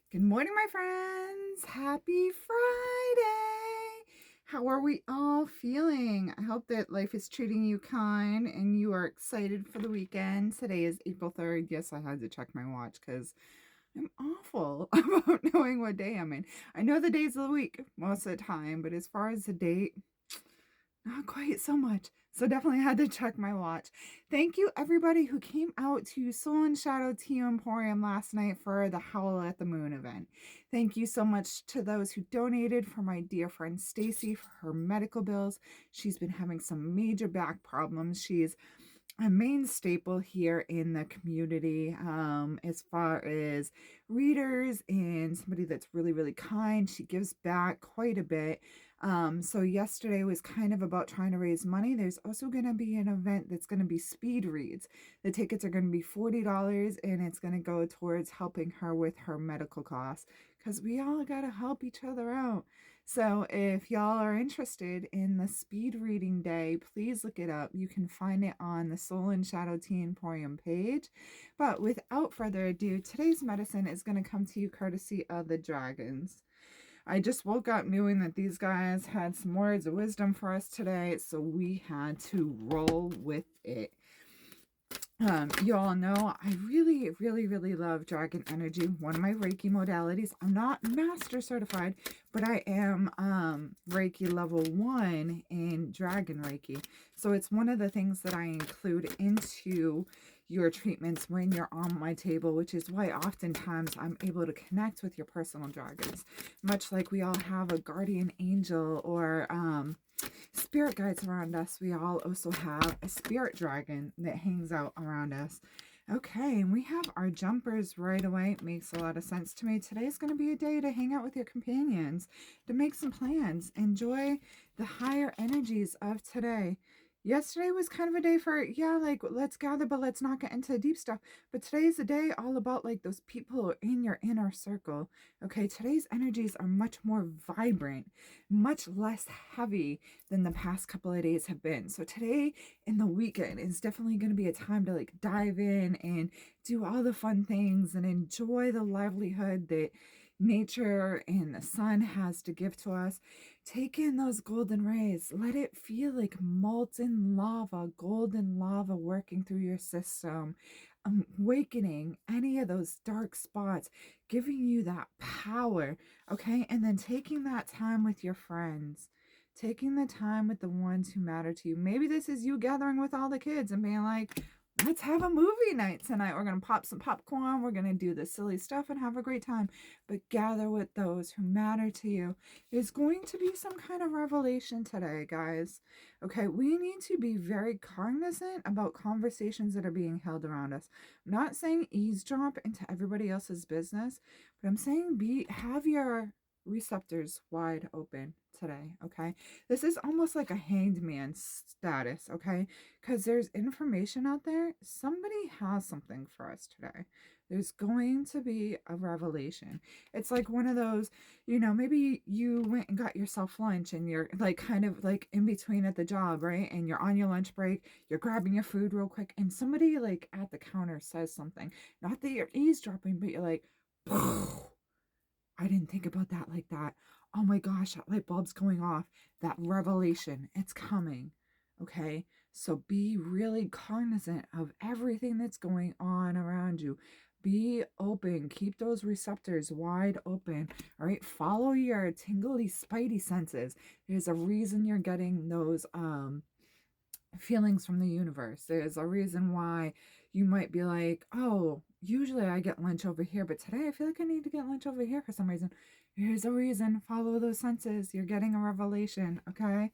Good morning, my friends. Happy Friday. How are we all feeling? I hope that life is treating you kind and you are excited for the weekend. Today is April 3rd. Yes, I had to check my watch because I'm awful about knowing what day I'm in. I know the days of the week most of the time, but as far as the date, not quite so much. So definitely had to check my watch. Thank you everybody who came out to Soul and Shadow Tea Emporium last night for the Howl at the Moon event. Thank you so much to those who donated for my dear friend Stacy for her medical bills. She's been having some major back problems. She's a main staple here in the community, as far as readers and somebody that's really, really kind. She gives back quite a bit. So yesterday was kind of about trying to raise money. There's also going to be an event that's going to be speed reads. The tickets are going to be $40 and it's going to go towards helping her with her medical costs because we all got to help each other out. So if y'all are interested in the speed reading day, please look it up. You can find it on the Soul and Shadow Tea Emporium page. But without further ado, today's medicine is going to come to you courtesy of the dragons. I just woke up knowing that these guys had some words of wisdom for us today, so we had to roll with it. You all know I really, really, really love Dragon Energy, one of my Reiki modalities. I'm not master certified, but I am Reiki level 1 in Dragon Reiki. So it's one of the things that I include into your treatments when you're on my table, which is why oftentimes I'm able to connect with your personal dragons. Much like we all have a guardian angel or spirit guides around us, we all also have a spirit dragon that hangs out around us. Okay, and we have our jumpers right away. It makes a lot of sense to me. Today's going to be a day to hang out with your companions, to make some plans, enjoy the higher energies of today. Yesterday was kind of a day for, yeah, like, let's gather, but let's not get into the deep stuff. But today's a day all about, like, those people in your inner circle. Okay, today's energies are much more vibrant, much less heavy than the past couple of days have been. So today in the weekend is definitely going to be a time to like dive in and do all the fun things and enjoy the livelihood that nature and the sun has to give to us. Take in those golden rays. Let it feel like molten lava, golden lava working through your system, awakening any of those dark spots, giving you that power. Okay, and then taking that time with your friends, taking the time with the ones who matter to you. Maybe this is you gathering with all the kids and being like, let's have a movie night tonight. We're going to pop some popcorn. We're going to do the silly stuff and have a great time. But gather with those who matter to you. There's going to be some kind of revelation today, guys. Okay, we need to be very cognizant about conversations that are being held around us. I'm not saying eavesdrop into everybody else's business, but I'm saying have your receptors wide open today. Okay, this is almost like a hanged man status. Okay, because there's information out there. Somebody has something for us today. There's going to be a revelation. It's like one of those, maybe you went and got yourself lunch and you're like kind of like in between at the job, right? And you're on your lunch break, you're grabbing your food real quick, and somebody like at the counter says something. Not that you're eavesdropping, but you're like, I didn't think about that like that. Oh my gosh, that light bulb's going off. That revelation, it's coming. Okay, so be really cognizant of everything that's going on around you. Be open, keep those receptors wide open. All right, follow your tingly, spidey senses. There's a reason you're getting those feelings from the universe. There's a reason why you might be like, oh, usually I get lunch over here, but today I feel like I need to get lunch over here for some reason. Here's a reason. Follow those senses. You're getting a revelation, okay?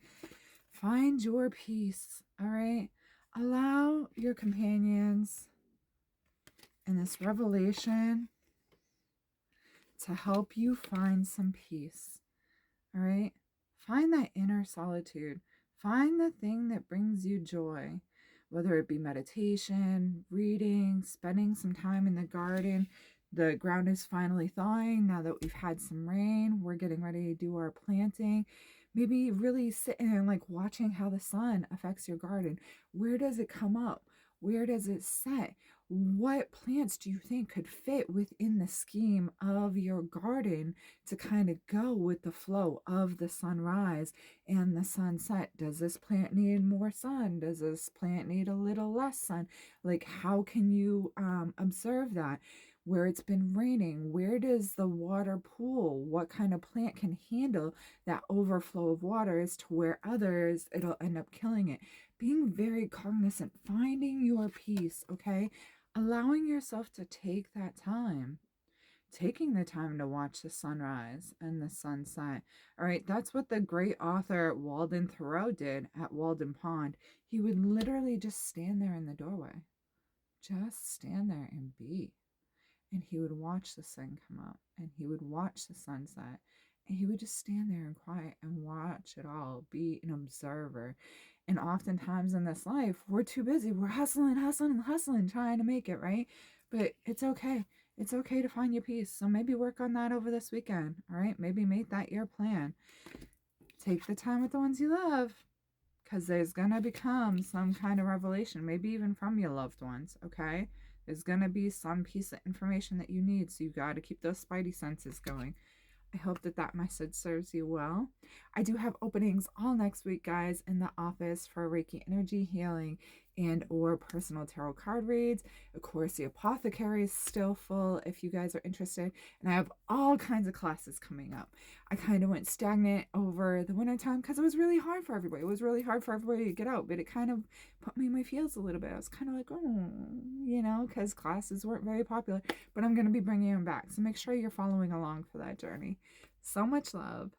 Find your peace, all right? Allow your companions and this revelation to help you find some peace, all right? Find that inner solitude. Find the thing that brings you joy, whether it be meditation, reading, spending some time in the garden. The ground is finally thawing now that we've had some rain. We're getting ready to do our planting. Maybe really sitting and like watching how the sun affects your garden. Where does it come up? Where does it set? what plants do you think could fit within the scheme of your garden to kind of go with the flow of the sunrise and the sunset? Does this plant need more sun? Does this plant need a little less sun? Like, how can you observe that? Where it's been raining, where does the water pool? What kind of plant can handle that overflow of water as to where others it'll end up killing it? Being very cognizant, finding your peace, okay? Allowing yourself to take that time, taking the time to watch the sunrise and the sunset. All right, that's what the great author Walden Thoreau did at Walden Pond. He would literally just stand there in the doorway, just stand there and be. And he would watch the sun come up and he would watch the sunset. And he would just stand there in quiet and watch it all, be an observer. And oftentimes in this life, we're too busy. We're hustling, hustling, hustling, trying to make it, right? But it's okay. It's okay to find your peace. So maybe work on that over this weekend, all right? Maybe make that your plan. Take the time with the ones you love, because there's going to become some kind of revelation, maybe even from your loved ones, okay? There's going to be some piece of information that you need, so you got to keep those spidey senses going. I hope that that message serves you well. I do have openings all next week, guys, in the office for Reiki energy healing and or personal tarot card reads. Of course, the apothecary is still full if you guys are interested. And I have all kinds of classes coming up. I kind of went stagnant over the wintertime because it was really hard for everybody. It was really hard for everybody to get out, but it kind of put me in my feels a little bit. I was kind of like, oh, because classes weren't very popular. But I'm going to be bringing them back. So make sure you're following along for that journey. So much love.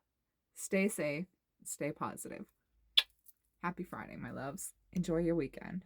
Stay safe. Stay positive. Happy Friday, my loves. Enjoy your weekend.